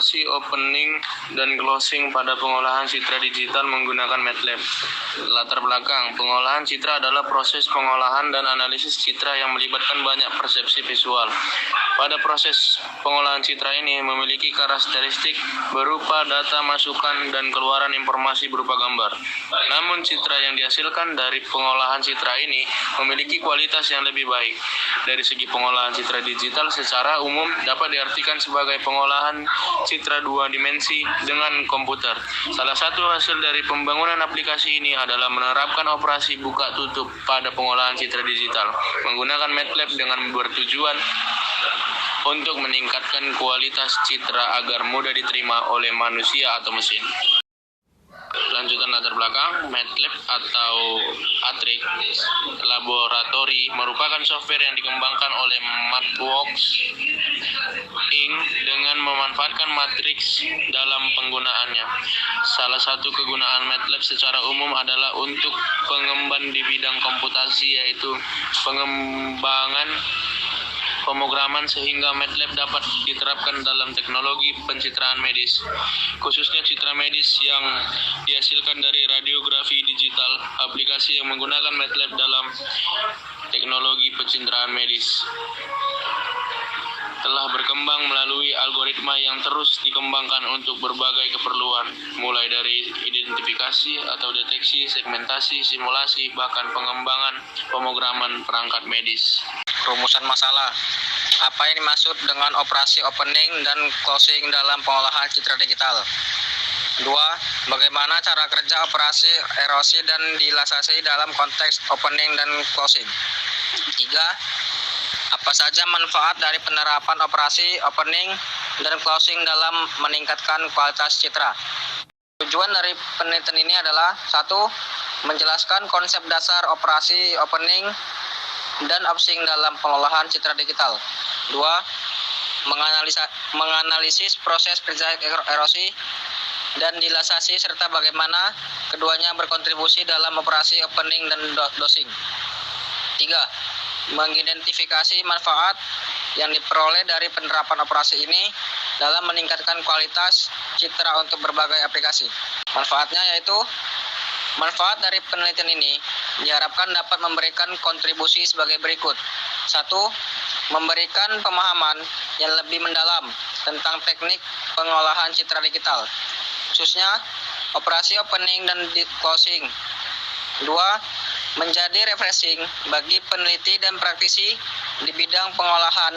operasi opening dan closing pada pengolahan citra digital menggunakan MATLAB. Latar belakang, pengolahan citra adalah proses pengolahan dan analisis citra yang melibatkan banyak persepsi visual. Pada proses pengolahan citra ini memiliki karakteristik berupa data masukan dan keluaran informasi berupa gambar. Namun citra yang dihasilkan dari pengolahan citra ini memiliki kualitas yang lebih baik. Dari segi pengolahan citra digital secara umum dapat diartikan sebagai pengolahan citra dua dimensi dengan komputer. Salah satu hasil dari pembangunan aplikasi ini adalah menerapkan operasi buka tutup pada pengolahan citra digital menggunakan MATLAB dengan bertujuan untuk meningkatkan kualitas citra agar mudah diterima oleh manusia atau mesin. Lanjutan latar belakang, MATLAB atau Atrik Laboratory merupakan software yang dikembangkan oleh MathWorks Inc. dengan memanfaatkan matriks dalam penggunaannya. Salah satu kegunaan MATLAB secara umum adalah untuk pengembangan di bidang komputasi, yaitu pengembangan pemrograman sehingga MATLAB dapat diterapkan dalam teknologi pencitraan medis, khususnya citra medis yang dihasilkan dari radiografi digital. Aplikasi yang menggunakan MATLAB dalam teknologi pencitraan medis telah berkembang melalui algoritma yang terus dikembangkan untuk berbagai keperluan, mulai dari identifikasi atau deteksi, segmentasi, simulasi, bahkan pengembangan pemrograman perangkat medis. Rumusan masalah. Apa yang dimaksud dengan operasi opening dan closing dalam pengolahan citra digital? 2. Bagaimana cara kerja operasi erosi dan dilasasi dalam konteks opening dan closing? 3. Apa saja manfaat dari penerapan operasi opening dan closing dalam meningkatkan kualitas citra? Tujuan dari penelitian ini adalah 1. Menjelaskan konsep dasar operasi opening dan closing dalam pengolahan citra digital. 2. Menganalisis proses kerja erosi dan dilasasi serta bagaimana keduanya berkontribusi dalam operasi opening dan closing. 3. Mengidentifikasi manfaat yang diperoleh dari penerapan operasi ini dalam meningkatkan kualitas citra untuk berbagai aplikasi. Manfaatnya yaitu, manfaat dari penelitian ini diharapkan dapat memberikan kontribusi sebagai berikut. 1. Memberikan pemahaman yang lebih mendalam tentang teknik pengolahan citra digital, khususnya operasi opening dan closing. 2. Menjadi refreshing bagi peneliti dan praktisi di bidang pengolahan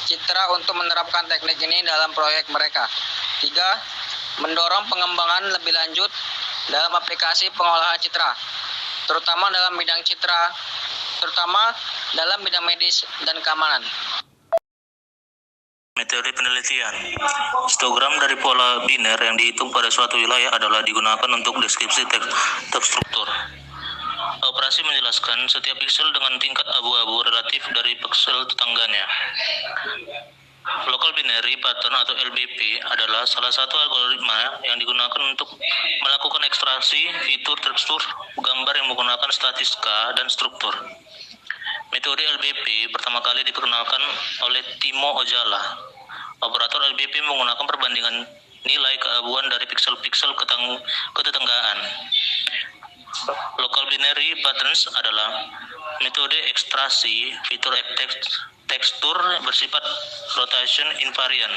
citra untuk menerapkan teknik ini dalam proyek mereka. 3. Mendorong pengembangan lebih lanjut dalam aplikasi pengolahan citra, terutama dalam bidang medis dan keamanan. Metode penelitian. Histogram dari pola biner yang dihitung pada suatu wilayah adalah digunakan untuk deskripsi teks struktur. Operasi menjelaskan setiap piksel dengan tingkat abu-abu relatif dari piksel tetangganya. Local Binary Pattern atau LBP adalah salah satu algoritma yang digunakan untuk melakukan ekstraksi fitur tekstur gambar yang menggunakan statistika dan struktur. Metode LBP pertama kali diperkenalkan oleh Timo Ojala. Operator LBP menggunakan perbandingan nilai keabuan dari piksel-piksel ketetanggaan. Local Binary Patterns adalah metode ekstraksi fitur tekstur bersifat rotation invariant.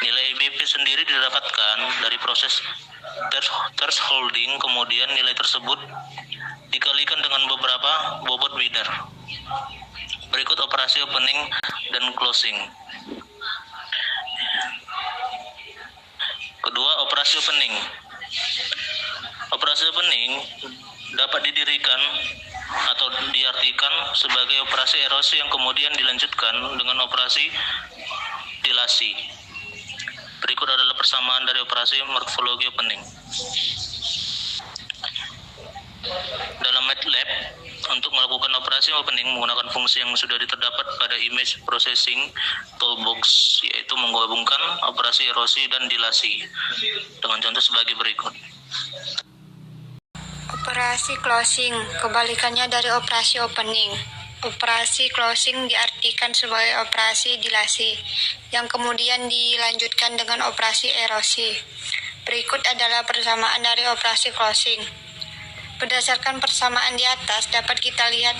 Nilai LBP sendiri didapatkan dari proses thresholding, kemudian nilai tersebut dikalikan dengan beberapa bobot biner. Berikut operasi opening dan closing. Kedua, operasi opening. Operasi opening dapat didirikan atau diartikan sebagai operasi erosi yang kemudian dilanjutkan dengan operasi dilasi. Berikut adalah persamaan dari operasi morfologi opening. Dalam MATLAB, untuk melakukan operasi opening menggunakan fungsi yang sudah terdapat pada image processing toolbox, yaitu menggabungkan operasi erosi dan dilasi dengan contoh sebagai berikut. Operasi closing, kebalikannya dari operasi opening. Operasi closing diartikan sebagai operasi dilasi, yang kemudian dilanjutkan dengan operasi erosi. Berikut adalah persamaan dari operasi closing. Berdasarkan persamaan di atas, dapat kita lihat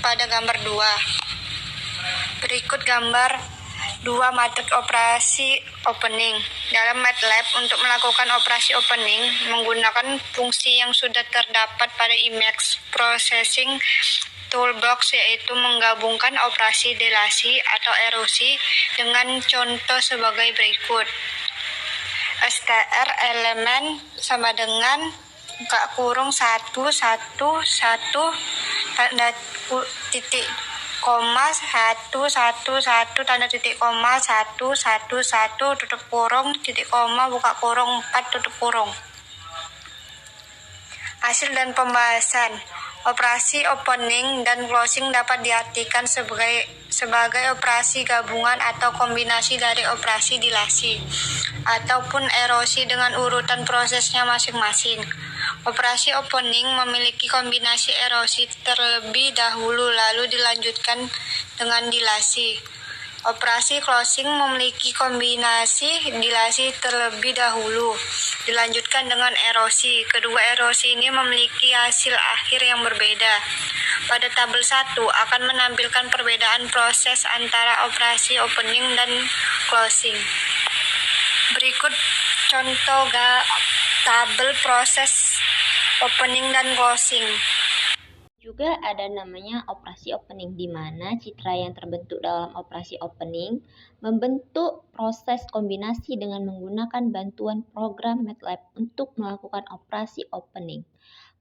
pada gambar 2. Berikut gambar 2 matriks operasi opening. Dalam MATLAB, untuk melakukan operasi opening menggunakan fungsi yang sudah terdapat pada Emacs Processing Toolbox, yaitu menggabungkan operasi dilasi atau erosi dengan contoh sebagai berikut. str elemen sama dengan buka kurung 1 1 1 tanda titik koma 1 1 1 tanda titik koma 1 1 1 tutup kurung titik koma buka kurung 4 tutup kurung. Hasil dan pembahasan. Operasi opening dan closing dapat diartikan sebagai operasi gabungan atau kombinasi dari operasi dilasi ataupun erosi dengan urutan prosesnya masing-masing. Operasi opening memiliki kombinasi erosi terlebih dahulu lalu dilanjutkan dengan dilasi. Operasi closing memiliki kombinasi dilasi terlebih dahulu, dilanjutkan dengan erosi. Kedua erosi ini memiliki hasil akhir yang berbeda. Pada tabel 1 akan menampilkan perbedaan proses antara operasi opening dan closing. Berikut contoh tabel proses opening dan closing. Juga ada namanya operasi opening, di mana citra yang terbentuk dalam operasi opening membentuk proses kombinasi dengan menggunakan bantuan program MATLAB untuk melakukan operasi opening.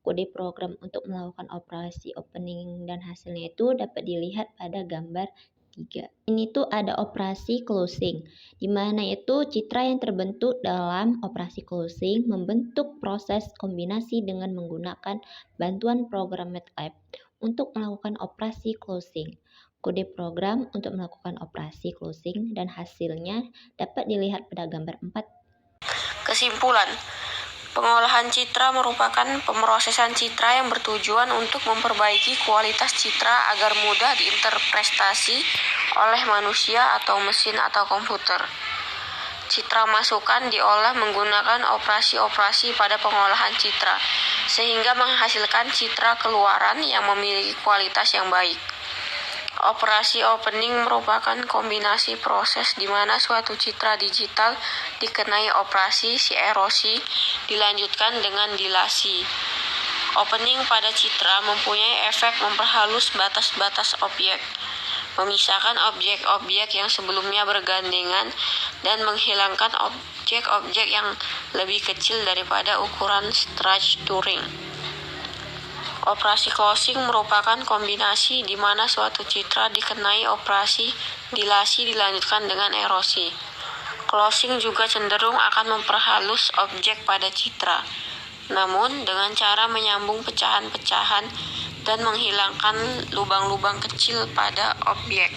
Kode program untuk melakukan operasi opening dan hasilnya itu dapat dilihat pada gambar 3. Ini tuh ada operasi closing, di mana itu citra yang terbentuk dalam operasi closing membentuk proses kombinasi dengan menggunakan bantuan program MATLAB untuk melakukan operasi closing. Kode program untuk melakukan operasi closing dan hasilnya dapat dilihat pada gambar 4. Kesimpulan. Pengolahan citra merupakan pemrosesan citra yang bertujuan untuk memperbaiki kualitas citra agar mudah diinterpretasi oleh manusia atau mesin atau komputer. Citra masukan diolah menggunakan operasi-operasi pada pengolahan citra, sehingga menghasilkan citra keluaran yang memiliki kualitas yang baik. Operasi opening merupakan kombinasi proses di mana suatu citra digital dikenai operasi si erosi dilanjutkan dengan dilasi. Opening pada citra mempunyai efek memperhalus batas-batas objek, memisahkan objek-objek yang sebelumnya bergandengan dan menghilangkan objek-objek yang lebih kecil daripada ukuran structuring. Operasi closing merupakan kombinasi di mana suatu citra dikenai operasi dilasi dilanjutkan dengan erosi. Closing juga cenderung akan memperhalus objek pada citra, namun dengan cara menyambung pecahan-pecahan dan menghilangkan lubang-lubang kecil pada objek.